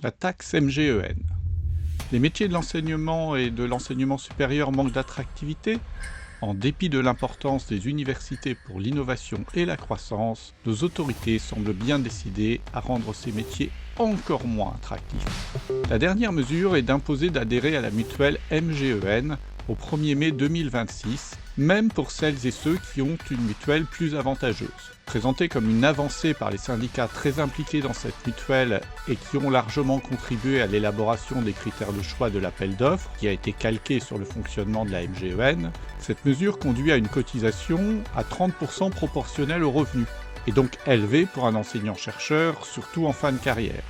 La taxe MGEN. Les métiers de l'enseignement et de l'enseignement supérieur manquent d'attractivité. En dépit de l'importance des universités pour l'innovation et la croissance, nos autorités semblent bien décidées à rendre ces métiers encore moins attractifs. La dernière mesure est d'imposer d'adhérer à la mutuelle MGEN au 1er mai 2026, même pour celles et ceux qui ont une mutuelle plus avantageuse. Présentée comme une avancée par les syndicats très impliqués dans cette mutuelle et qui ont largement contribué à l'élaboration des critères de choix de l'appel d'offres, qui a été calqué sur le fonctionnement de la MGEN, cette mesure conduit à une cotisation à 30% proportionnelle au revenu, et donc élevée pour un enseignant-chercheur, surtout en fin de carrière.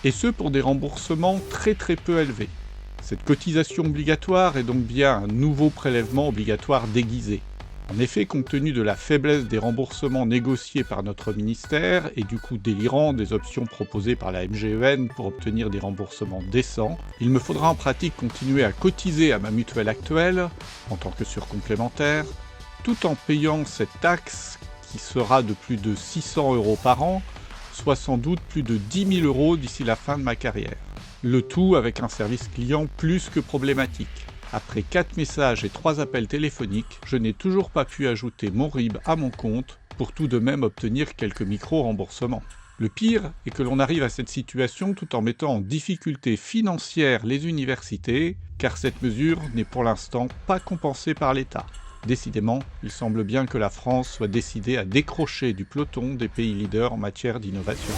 Et ce pour des remboursements très peu élevés. Cette cotisation obligatoire est donc bien un nouveau prélèvement obligatoire déguisé. En effet, compte tenu de la faiblesse des remboursements négociés par notre ministère et du coût délirant des options proposées par la MGEN pour obtenir des remboursements décents, il me faudra en pratique continuer à cotiser à ma mutuelle actuelle, en tant que surcomplémentaire, tout en payant cette taxe qui sera de plus de 600 € par an, soit sans doute plus de 10 000 € d'ici la fin de ma carrière. Le tout avec un service client plus que problématique. Après 4 messages et 3 appels téléphoniques, je n'ai toujours pas pu ajouter mon RIB à mon compte pour tout de même obtenir quelques micro-remboursements. Le pire est que l'on arrive à cette situation tout en mettant en difficulté financière les universités, car cette mesure n'est pour l'instant pas compensée par l'État. Décidément, il semble bien que la France soit décidée à décrocher du peloton des pays leaders en matière d'innovation.